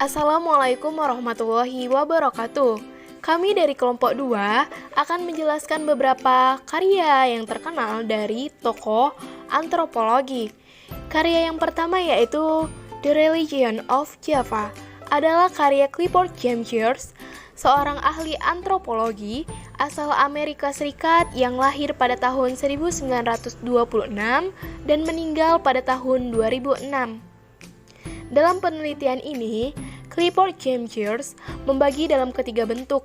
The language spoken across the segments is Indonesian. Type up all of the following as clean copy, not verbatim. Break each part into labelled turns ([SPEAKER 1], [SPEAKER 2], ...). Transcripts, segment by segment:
[SPEAKER 1] Assalamualaikum warahmatullahi wabarakatuh. Kami dari kelompok 2 akan menjelaskan beberapa karya yang terkenal dari tokoh antropologi. Karya yang pertama yaitu The Religion of Java adalah karya Clifford James Geertz, seorang ahli antropologi asal Amerika Serikat yang lahir pada tahun 1926 dan meninggal pada tahun 2006. Dalam penelitian ini, Clifford James Geertz membagi dalam ketiga bentuk,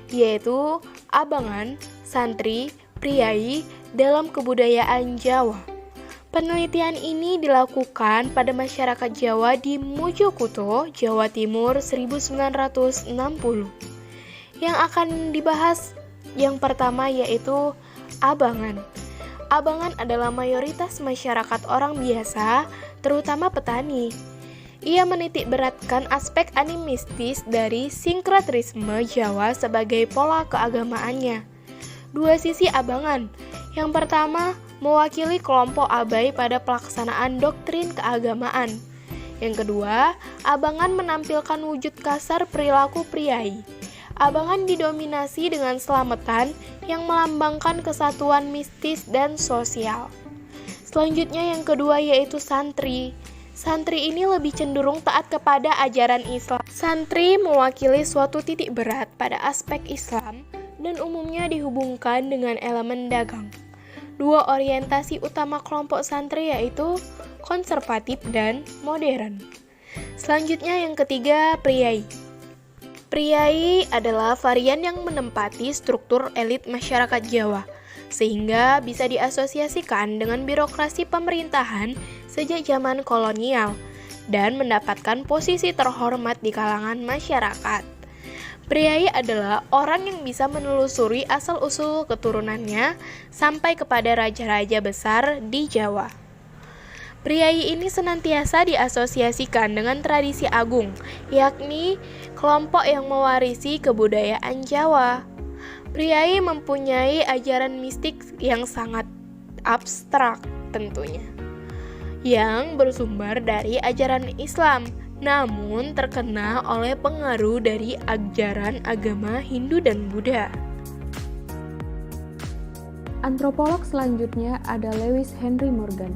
[SPEAKER 1] yaitu abangan, santri, priai dalam kebudayaan Jawa. Penelitian ini dilakukan pada masyarakat Jawa di Mojokuto, Jawa Timur 1960. Yang akan dibahas yang pertama yaitu abangan. Abangan adalah mayoritas masyarakat orang biasa, terutama petani. Ia menitik beratkan aspek animistis dari sinkretisme Jawa sebagai pola keagamaannya. Dua sisi abangan. Yang pertama, mewakili kelompok abai pada pelaksanaan doktrin keagamaan. Yang kedua, abangan menampilkan wujud kasar perilaku priai. Abangan didominasi dengan selamatan yang melambangkan kesatuan mistis dan sosial. Selanjutnya yang kedua yaitu santri. Santri ini lebih cenderung taat kepada ajaran Islam. Santri mewakili suatu titik berat pada aspek Islam dan umumnya dihubungkan dengan elemen dagang. Dua orientasi utama kelompok santri yaitu konservatif dan modern. Selanjutnya yang ketiga, priai. Priai adalah varian yang menempati struktur elit masyarakat Jawa, sehingga bisa diasosiasikan dengan birokrasi pemerintahan sejak zaman kolonial dan mendapatkan posisi terhormat di kalangan masyarakat. Priai adalah orang yang bisa menelusuri asal-usul keturunannya sampai kepada raja-raja besar di Jawa. Priai ini senantiasa diasosiasikan dengan tradisi agung, yakni kelompok yang mewarisi kebudayaan Jawa. Priai mempunyai ajaran mistik yang sangat abstrak tentunya, yang bersumber dari ajaran Islam, namun terkena oleh pengaruh dari ajaran agama Hindu dan Buddha.
[SPEAKER 2] Antropolog selanjutnya ada Lewis Henry Morgan.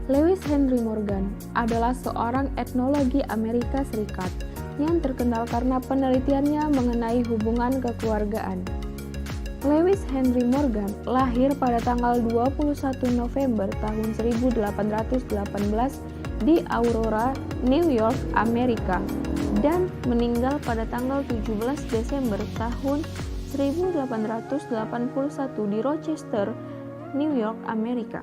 [SPEAKER 2] Lewis Henry Morgan adalah seorang etnologi Amerika Serikat yang terkenal karena penelitiannya mengenai hubungan kekeluargaan. Lewis Henry Morgan lahir pada tanggal 21 November tahun 1818 di Aurora, New York, Amerika, dan meninggal pada tanggal 17 Desember tahun 1881 di Rochester, New York, Amerika.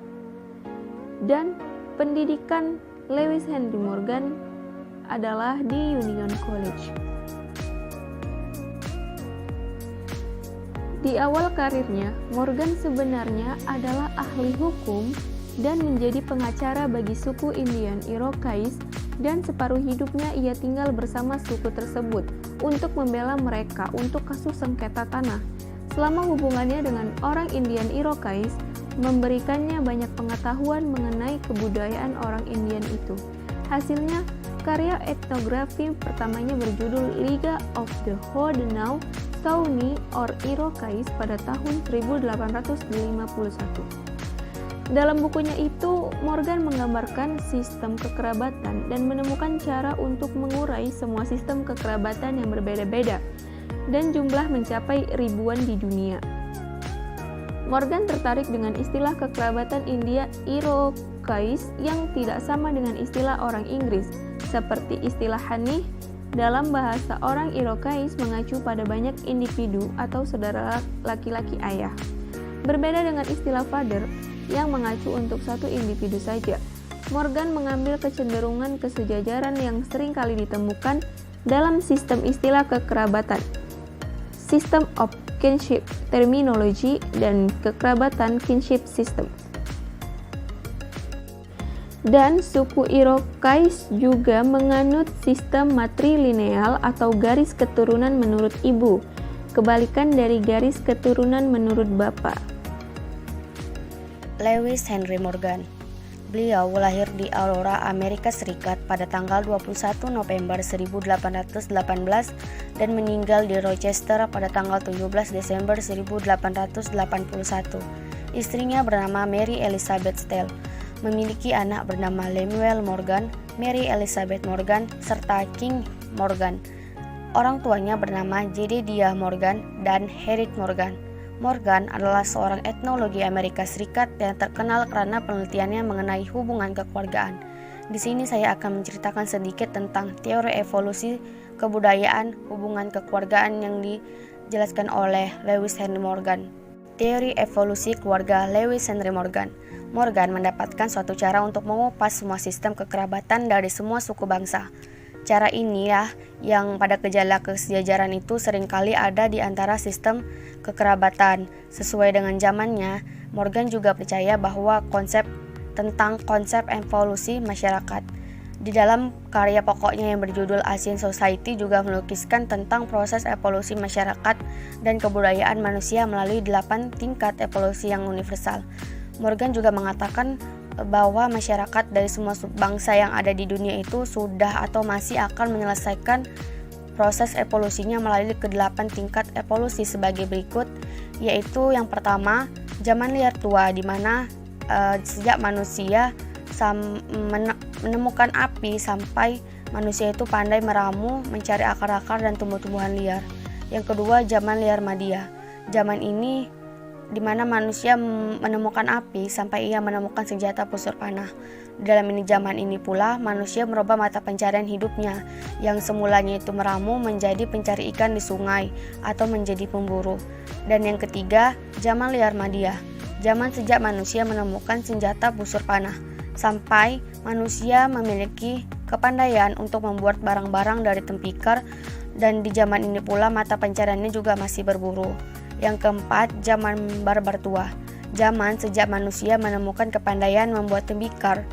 [SPEAKER 2] Dan pendidikan Lewis Henry Morgan adalah di Union College. Di awal karirnya, Morgan sebenarnya adalah ahli hukum dan menjadi pengacara bagi suku Indian Iroquois, dan separuh hidupnya ia tinggal bersama suku tersebut untuk membela mereka untuk kasus sengketa tanah. Selama hubungannya dengan orang Indian Iroquois memberikannya banyak pengetahuan mengenai kebudayaan orang Indian itu. Hasilnya, karya etnografi pertamanya berjudul Liga of the Haudenosaunee or Iroquois pada tahun 1851. Dalam bukunya itu, Morgan menggambarkan sistem kekerabatan dan menemukan cara untuk mengurai semua sistem kekerabatan yang berbeda-beda, dan jumlah mencapai ribuan di dunia. Morgan tertarik dengan istilah kekerabatan India Iroquois yang tidak sama dengan istilah orang Inggris, seperti istilah Hanih. Dalam bahasa orang Iroquois mengacu pada banyak individu atau saudara laki-laki ayah. Berbeda dengan istilah father yang mengacu untuk satu individu saja. Morgan mengambil kecenderungan kesejajaran yang sering kali ditemukan dalam sistem istilah kekerabatan, system of kinship terminology, dan kekerabatan kinship system. Dan suku Iroquois juga menganut sistem matrilineal atau garis keturunan menurut ibu, kebalikan dari garis keturunan menurut bapak.
[SPEAKER 3] Lewis Henry Morgan Beliau lahir di Aurora, Amerika Serikat pada tanggal 21 November 1818 dan meninggal di Rochester pada tanggal 17 Desember 1881. Istrinya bernama Mary Elizabeth Steele, memiliki anak bernama Lemuel Morgan, Mary Elizabeth Morgan, serta King Morgan. Orang tuanya bernama Jedediah Morgan dan Harriet Morgan. Morgan adalah seorang etnologi Amerika Serikat yang terkenal karena penelitiannya mengenai hubungan kekeluargaan. Di sini saya akan menceritakan sedikit tentang teori evolusi kebudayaan hubungan kekeluargaan yang dijelaskan oleh Lewis Henry Morgan. Teori evolusi keluarga Lewis Henry Morgan. Morgan mendapatkan suatu cara untuk mengupas semua sistem kekerabatan dari semua suku bangsa. Cara inilah yang pada gejala kesejajaran itu seringkali ada di antara sistem kekerabatan. Sesuai dengan zamannya, Morgan juga percaya bahwa konsep evolusi masyarakat. Di dalam karya pokoknya yang berjudul Asian Society juga melukiskan tentang proses evolusi masyarakat dan kebudayaan manusia melalui 8 tingkat evolusi yang universal. Morgan juga mengatakan bahwa masyarakat dari semua bangsa yang ada di dunia itu sudah atau masih akan menyelesaikan proses evolusinya melalui ke-8 tingkat evolusi sebagai berikut, yaitu yang pertama, zaman liar tua, di mana sejak manusia menemukan api sampai manusia itu pandai meramu, mencari akar-akar dan tumbuh-tumbuhan liar. Yang kedua, zaman liar madia. Zaman ini di mana manusia menemukan api sampai ia menemukan senjata busur panah. Dalam zaman ini pula manusia merubah mata pencarian hidupnya yang semulanya itu meramu menjadi pencari ikan di sungai atau menjadi pemburu. Dan yang ketiga, zaman liar madia. Zaman sejak manusia menemukan senjata busur panah sampai manusia memiliki kepandaian untuk membuat barang-barang dari tembikar, dan di zaman ini pula mata pencariannya juga masih berburu. Yang keempat, zaman barbar tua. Zaman sejak manusia menemukan kepandaian membuat tembikar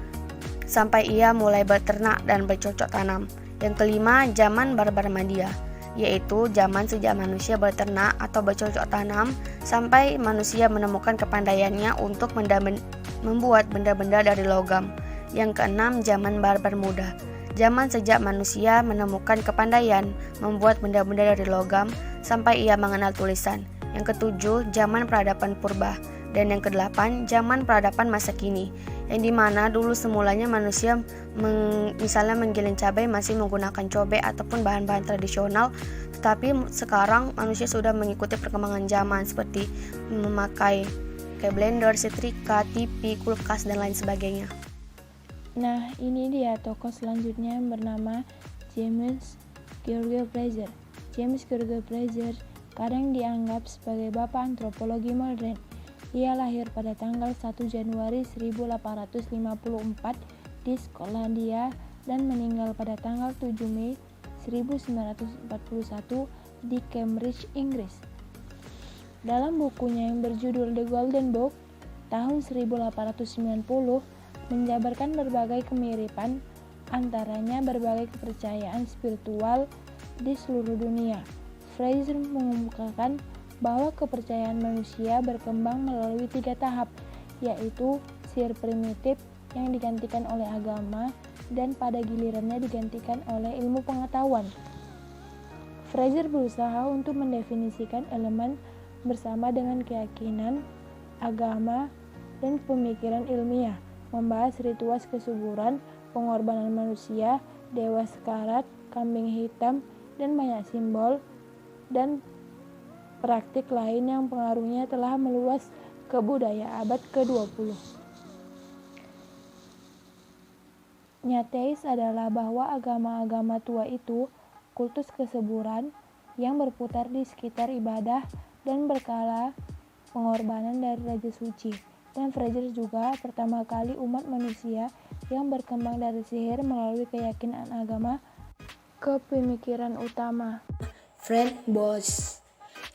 [SPEAKER 3] sampai ia mulai beternak dan bercocok tanam. Yang kelima, zaman barbar madia, yaitu zaman sejak manusia beternak atau bercocok tanam sampai manusia menemukan kepandaiannya untuk membuat benda-benda dari logam. Yang keenam, zaman barbar muda. Zaman sejak manusia menemukan kepandaian membuat benda-benda dari logam sampai ia mengenal tulisan. Yang ketujuh, zaman peradaban purba. Dan yang kedelapan, zaman peradaban masa kini, yang dimana dulu semulanya manusia misalnya menggiling cabai masih menggunakan cobek ataupun bahan-bahan tradisional, tetapi sekarang manusia sudah mengikuti perkembangan zaman seperti memakai kayak blender, setrika, TV, kulkas, dan lain sebagainya.
[SPEAKER 4] Nah, ini dia tokoh selanjutnya yang bernama James Gregor Fraser. James Gregor Fraser kadang dianggap sebagai bapak antropologi modern. Ia lahir pada tanggal 1 Januari 1854 di Skotlandia dan meninggal pada tanggal 7 Mei 1941 di Cambridge, Inggris. Dalam bukunya yang berjudul The Golden Book tahun 1890 menjabarkan berbagai kemiripan, antaranya berbagai kepercayaan spiritual di seluruh dunia. Fraser mengemukakan bahwa kepercayaan manusia berkembang melalui 3 tahap, yaitu sihir primitif yang digantikan oleh agama dan pada gilirannya digantikan oleh ilmu pengetahuan. Fraser berusaha untuk mendefinisikan elemen bersama dengan keyakinan, agama, dan pemikiran ilmiah, membahas ritual kesuburan, pengorbanan manusia, dewa sekarat, kambing hitam, dan banyak simbol dan praktik lain yang pengaruhnya telah meluas ke budaya abad ke-20. Nyateis adalah bahwa agama-agama tua itu kultus kesuburan yang berputar di sekitar ibadah dan berkala pengorbanan dari Raja Suci. Dan Fraser juga pertama kali umat manusia yang berkembang dari sihir melalui keyakinan agama ke pemikiran utama.
[SPEAKER 5] Frank Boas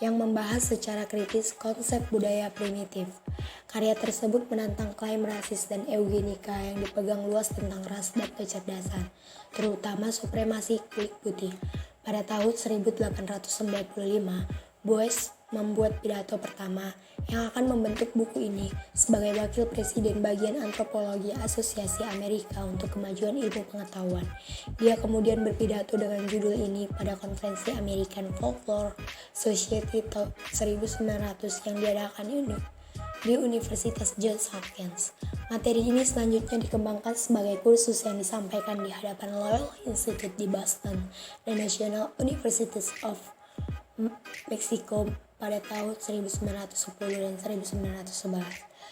[SPEAKER 5] yang membahas secara kritis konsep budaya primitif. Karya tersebut menantang klaim rasis dan eugenika yang dipegang luas tentang ras dan kecerdasan, terutama supremasi kulit putih. Pada tahun 1895, Boas membuat pidato pertama yang akan membentuk buku ini sebagai wakil presiden bagian antropologi Asosiasi Amerika untuk Kemajuan Ilmu Pengetahuan. Dia kemudian berpidato dengan judul ini pada konferensi American Folklore Society tahun 1900 yang diadakan di Universitas Johns Hopkins. Materi ini selanjutnya dikembangkan sebagai kursus yang disampaikan di hadapan Loyola Institute di Boston dan National Universities of Mexico pada tahun 1910 dan 1911.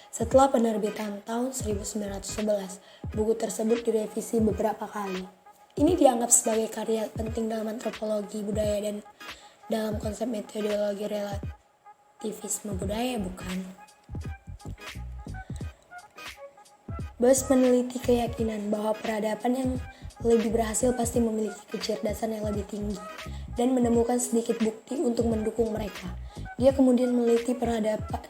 [SPEAKER 5] Setelah penerbitan tahun 1911, buku tersebut direvisi beberapa kali. Ini dianggap sebagai karya penting dalam antropologi budaya dan dalam konsep metodologi relativisme budaya, bukan? Bos meneliti keyakinan bahwa peradaban yang lebih berhasil pasti memiliki kecerdasan yang lebih tinggi dan menemukan sedikit bukti untuk mendukung mereka. Dia kemudian meneliti peradaban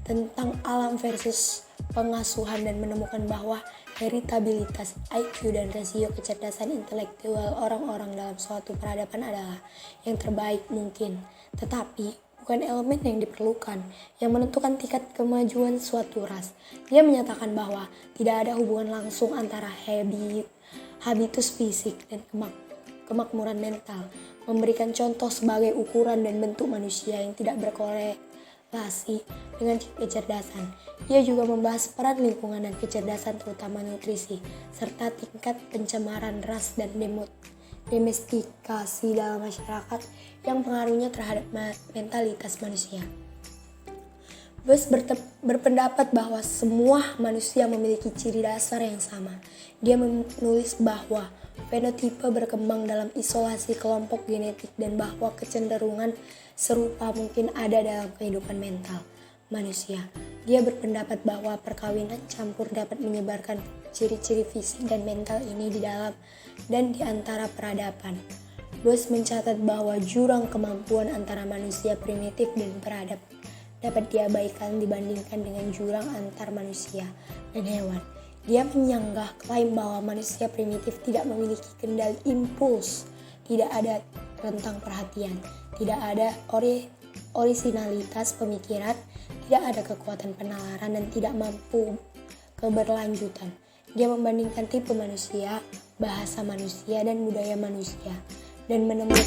[SPEAKER 5] tentang alam versus pengasuhan dan menemukan bahwa heritabilitas IQ dan rasio kecerdasan intelektual orang-orang dalam suatu peradaban adalah yang terbaik mungkin, tetapi bukan elemen yang diperlukan yang menentukan tingkat kemajuan suatu ras. Dia menyatakan bahwa tidak ada hubungan langsung antara habitus fisik dan kemakmuran mental, memberikan contoh sebagai ukuran dan bentuk manusia yang tidak berkorelasi dengan kecerdasan. Dia juga membahas peran lingkungan dan kecerdasan terutama nutrisi, serta tingkat pencemaran ras dan domestikasi dalam masyarakat yang pengaruhnya terhadap mentalitas manusia. Bos berpendapat bahwa semua manusia memiliki ciri dasar yang sama. Dia menulis bahwa fenotipe berkembang dalam isolasi kelompok genetik dan bahwa kecenderungan serupa mungkin ada dalam kehidupan mental manusia. Dia berpendapat bahwa perkawinan campur dapat menyebarkan ciri-ciri fisik dan mental ini di dalam dan di antara peradaban. Bos mencatat bahwa jurang kemampuan antara manusia primitif dan beradab dapat diabaikan dibandingkan dengan jurang antar manusia dan hewan. Dia menyanggah klaim bahwa manusia primitif tidak memiliki kendali impuls, tidak ada rentang perhatian, tidak ada orisinalitas pemikiran, tidak ada kekuatan penalaran dan tidak mampu keberlanjutan. Dia membandingkan tipe manusia, bahasa manusia, dan budaya manusia, dan menemukan